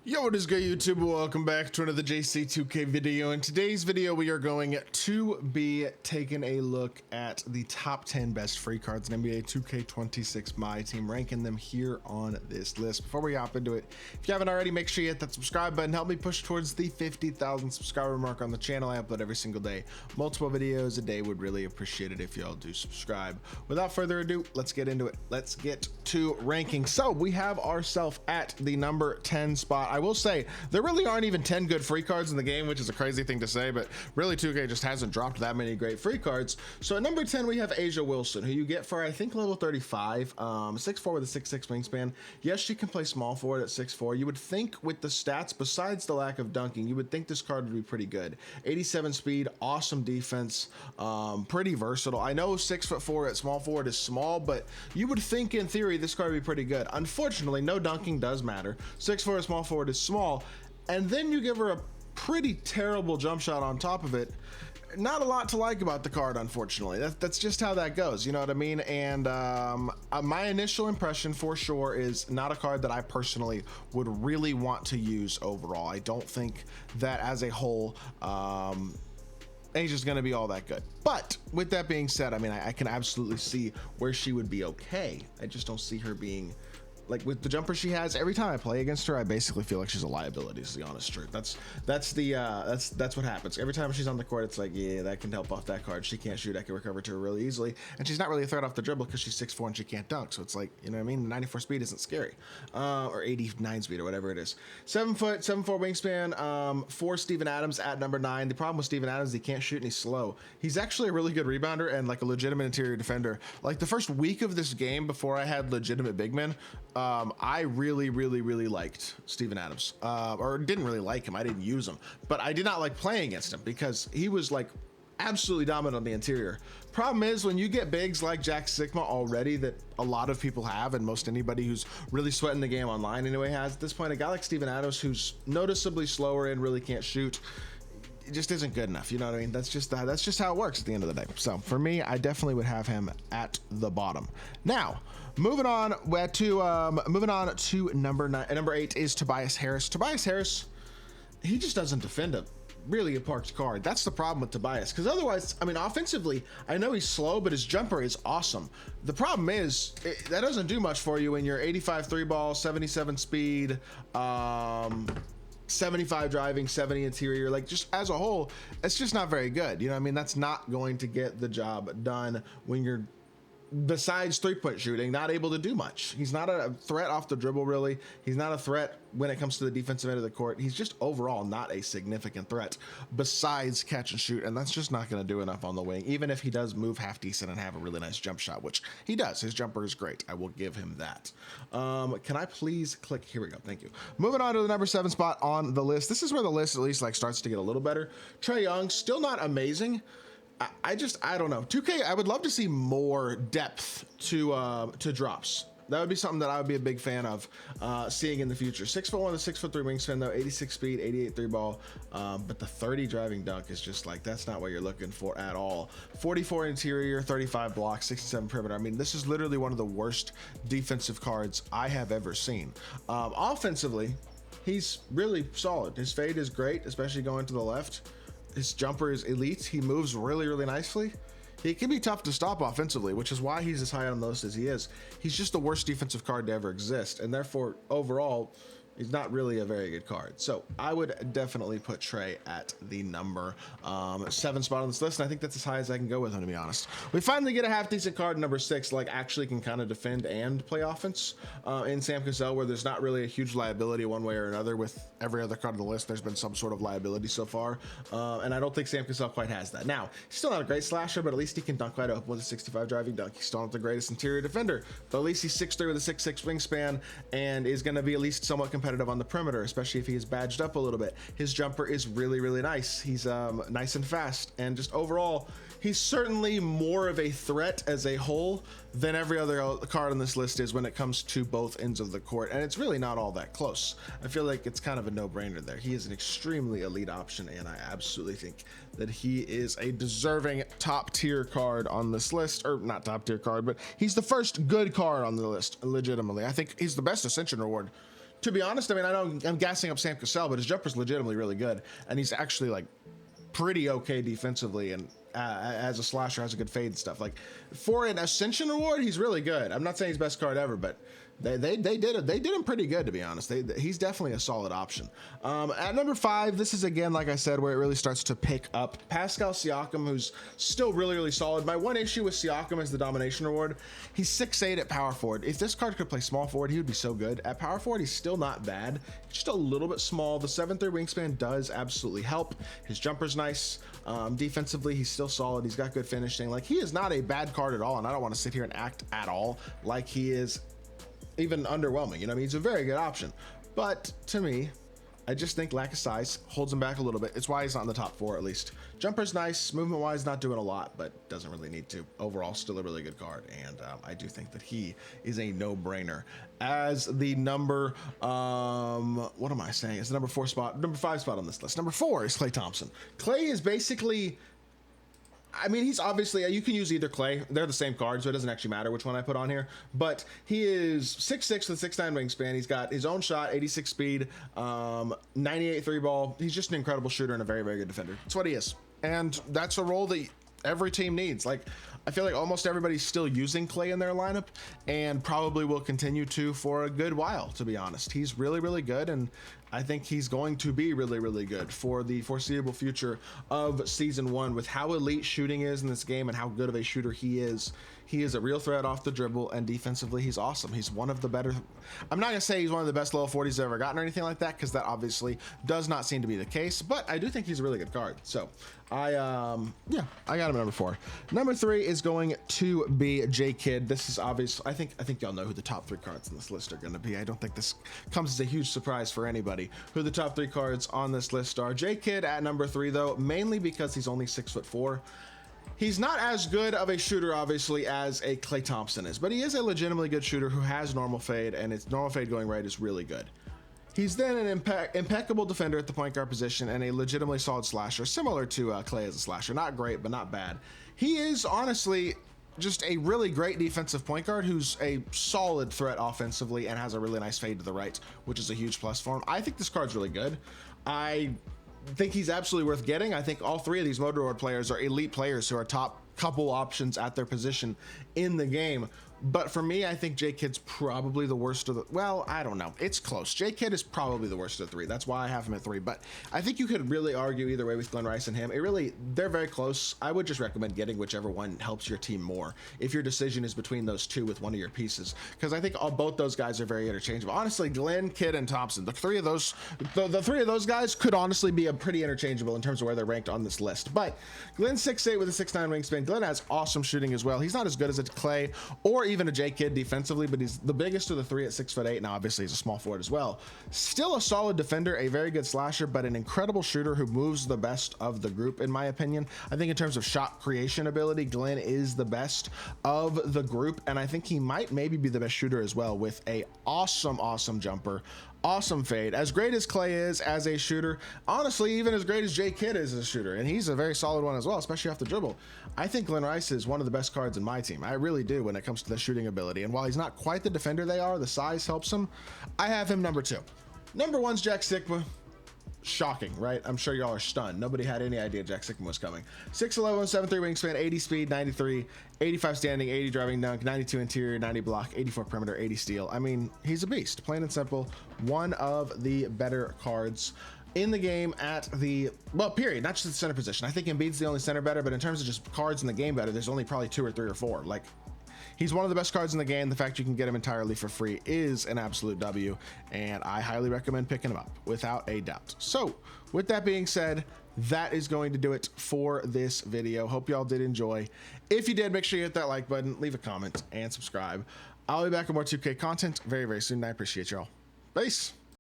Yo, what is good, YouTube? Welcome back to another JC2K video. In today's video, we are going to be taking a look at the top 10 best free cards in NBA 2K26 MyTEAM, ranking them here on this list. Before we hop into it, if you haven't already, make sure you hit that subscribe button. Help me push towards the 50,000 subscriber mark on the channel. I upload every single day, multiple videos a day. Would really appreciate it if y'all do subscribe. Without further ado, let's get into it. Let's get to ranking. So we have ourselves at the number 10 spot. I will say there really aren't even 10 good free cards in the game, which is a crazy thing to say, but really 2K just hasn't dropped that many great free cards. So at number 10, we have A'ja Wilson, who you get for, I think, level 35, 6'4" with a 6'6" wingspan. Yes, she can play small forward at 6'4". You would think with the stats, besides the lack of dunking, you would think this card would be pretty good. 87 speed, awesome defense, pretty versatile. I know 6'4" at small forward is small, but you would think in theory this card would be pretty good. Unfortunately, no dunking does matter. 6'4" at small forward is small, and then you give her a pretty terrible jump shot on top of it. Not a lot to like about the card, unfortunately. That's just how that goes, you know what I mean? And my initial impression for sure is not a card that I personally would really want to use overall. I don't think that as a whole A'ja's gonna be all that good. But with that being said, I mean, I can absolutely see where she would be okay. I just don't see her being, like, with the jumper she has. Every time I play against her, I basically feel like she's a liability, is the honest truth. That's what happens. Every time she's on the court, it's like, yeah, that can help off that card. She can't shoot, I can recover to her really easily. And she's not really a threat off the dribble because she's 6'4" and she can't dunk. So it's like, you know what I mean? The 94 speed isn't scary. Or 89 speed or whatever it is. 7 foot, 7'4" wingspan, for Steven Adams at number 9. The problem with Steven Adams is he can't shoot and he's slow. He's actually a really good rebounder and like a legitimate interior defender. Like the first week of this game before I had legitimate big men, I really liked Steven Adams, or didn't really like him. I didn't use him, but I did not like playing against him because he was like absolutely dominant on the interior. Problem is when you get bigs like Jack Sigma already that a lot of people have, and most anybody who's really sweating the game online anyway has at this point, a guy like Steven Adams who's noticeably slower and really can't shoot, it just isn't good enough. You know what I mean? That's just how it works at the end of the day. So for me, I definitely would have him at the bottom. Now, moving on to number 9. Number 8 is Tobias Harris. Tobias Harris, he just doesn't defend a really parked card. That's the problem with Tobias, because otherwise, I mean, offensively, I know he's slow, but his jumper is awesome. The problem is that doesn't do much for you when you're 85 3 ball, 77 speed, 75 driving, 70 interior. Like, just as a whole, it's just not very good. You know what I mean? That's not going to get the job done when you're, besides 3-point shooting, not able to do much. He's not a threat off the dribble, really. He's not a threat when it comes to the defensive end of the court. He's just overall not a significant threat besides catch and shoot, and that's just not going to do enough on the wing, even if he does move half decent and have a really nice jump shot, which he does. His jumper is great. I will give him that. Can I please click? Here we go. Thank you. Moving on to the number 7 spot on the list. This is where the list at least like starts to get a little better. Trae Young, still not amazing. I don't know. 2K, I would love to see more depth to drops. That would be something that I would be a big fan of seeing in the future. 6'1" with a 6'3" wingspan though, 86 speed, 88 3 ball, but the 30 driving dunk is just like, that's not what you're looking for at all. 44 interior, 35 block, 67 perimeter. I mean, this is literally one of the worst defensive cards I have ever seen. Offensively, he's really solid. His fade is great, especially going to the left. His jumper is elite. He moves really nicely. He can be tough to stop offensively, which is why he's as high on the list as he is. He's just the worst defensive card to ever exist, and therefore overall he's not really a very good card. So I would definitely put Trae at the number 7 spot on this list, and I think that's as high as I can go with him, to be honest. We finally get a half decent card, number 6, like actually can kind of defend and play offense in Sam Cassell, where there's not really a huge liability one way or another. With every other card on the list, there's been some sort of liability so far, and I don't think Sam Cassell quite has that. Now, he's still not a great slasher, but at least he can dunk wide open with a 65 driving dunk. He's still not the greatest interior defender, but at least he's 6'3" with a 6'6" wingspan and is going to be at least somewhat competitive on the perimeter, especially if he is badged up a little bit. His jumper is really nice. He's nice and fast, and just overall, he's certainly more of a threat as a whole than every other card on this list is when it comes to both ends of the court, and it's really not all that close. I feel like it's kind of a no-brainer there. He is an extremely elite option, and I absolutely think that he is a deserving top-tier card on this list, or not top-tier card, but he's the first good card on the list, legitimately. I think he's the best Ascension reward to be honest, I mean, I know I'm gassing up Sam Cassell, but his jumper's legitimately really good, and he's actually like pretty okay defensively, and as a slasher has a good fade and stuff. Like for an Ascension award, he's really good. I'm not saying he's best card ever, but they did him pretty good, to be honest. He's definitely a solid option. At number 5, this is again, like I said, where it really starts to pick up. Pascal Siakam, who's still really solid. My one issue with Siakam is the domination award. He's 6'8" at power forward. If this card could play small forward, he would be so good. At power forward, he's still not bad. Just a little bit small. The 7'3" wingspan does absolutely help. His jumper's nice. Defensively, he's still solid. He's got good finishing. Like, he is not a bad card at all, and I don't want to sit here and act at all like he is even underwhelming. You know what I mean? He's a very good option, but to me, I just think lack of size holds him back a little bit. It's why he's not in the top 4, at least. Jumper's nice, movement wise not doing a lot, but doesn't really need to. Overall, still a really good card, and I do think that he is a no-brainer as the number what am I saying? It's the number 5 spot on this list. Number 4 is Klay Thompson. Klay is basically, I mean, he's obviously, you can use either Klay. They're the same card, so it doesn't actually matter which one I put on here. But he is 6'6" with 6'9" wingspan. He's got his own shot, 86 speed, 98 3 ball. He's just an incredible shooter and a very good defender. That's what he is. And that's a role that every team needs. Like, I feel like almost everybody's still using Klay in their lineup and probably will continue to for a good while, to be honest. He's really good, and I think he's going to be really good for the foreseeable future of season 1 with how elite shooting is in this game and how good of a shooter he is. He is a real threat off the dribble, and defensively he's awesome. He's one of the better, I'm not gonna say he's one of the best level 40s I've ever gotten or anything like that, because that obviously does not seem to be the case, but I do think he's a really good card. So I got him at number 4. Number 3 is going to be J Kidd. This is obvious. I think y'all know who the top 3 cards on this list are going to be. I don't think this comes as a huge surprise for anybody who the top 3 cards on this list are. J Kidd at number 3, though, mainly because he's only 6'4". He's not as good of a shooter, obviously, as a Klay Thompson is, but he is a legitimately good shooter who has normal fade, and its normal fade going right is really good. He's then an impeccable defender at the point guard position and a legitimately solid slasher, similar to Klay as a slasher. Not great, but not bad. He is honestly just a really great defensive point guard who's a solid threat offensively and has a really nice fade to the right, which is a huge plus for him. I think this card's really good. I think he's absolutely worth getting. I think all 3 of these Motor Award players are elite players who are top couple options at their position in the game. But for me, I think J Kidd's probably the worst of the, well, I don't know. It's close. J Kidd is probably the worst of the 3. That's why I have him at 3. But I think you could really argue either way with Glenn Rice and him. They're very close. I would just recommend getting whichever one helps your team more if your decision is between those 2 with one of your pieces. Because I think both those guys are very interchangeable. Honestly, Glenn, Kidd, and Thompson, the 3 of those guys could honestly be pretty interchangeable in terms of where they're ranked on this list. But Glenn's 6'8" with a 6'9" wingspan. Glenn has awesome shooting as well. He's not as good as a Klay or even a J Kidd defensively, but he's the biggest of the 3 at 6'8". Now, obviously, he's a small forward as well. Still a solid defender, a very good slasher, but an incredible shooter who moves the best of the group, in my opinion. I think in terms of shot creation ability, Glenn is the best of the group, and I think he might maybe be the best shooter as well, with a awesome jumper, awesome fade. As great as Klay is as a shooter, honestly, even as great as J Kidd is as a shooter, and he's a very solid one as well, especially off the dribble. I think Glenn Rice is one of the best cards in my team. I really do when it comes to the shooting ability. And while he's not quite the defender they are, the size helps him. I have him number 2. Number 1's Jack Sikma. Shocking, right? I'm sure y'all are stunned. Nobody had any idea Jack Sikma was coming. 6'11", 7'3" wingspan, 80 speed, 93, 85 standing, 80 driving dunk, 92 interior, 90 block, 84 perimeter, 80 steal. I mean, he's a beast, plain and simple. One of the better cards in the game at the, well, period, not just the center position. I think Embiid's the only center better, but in terms of just cards in the game better, there's only probably 2 or 3 or 4. Like, he's one of the best cards in the game. The fact you can get him entirely for free is an absolute W, and I highly recommend picking him up without a doubt. So with that being said, that is going to do it for this video. Hope y'all did enjoy. If you did, make sure you hit that like button, leave a comment, and subscribe. I'll be back with more 2K content very soon. I appreciate y'all. Peace.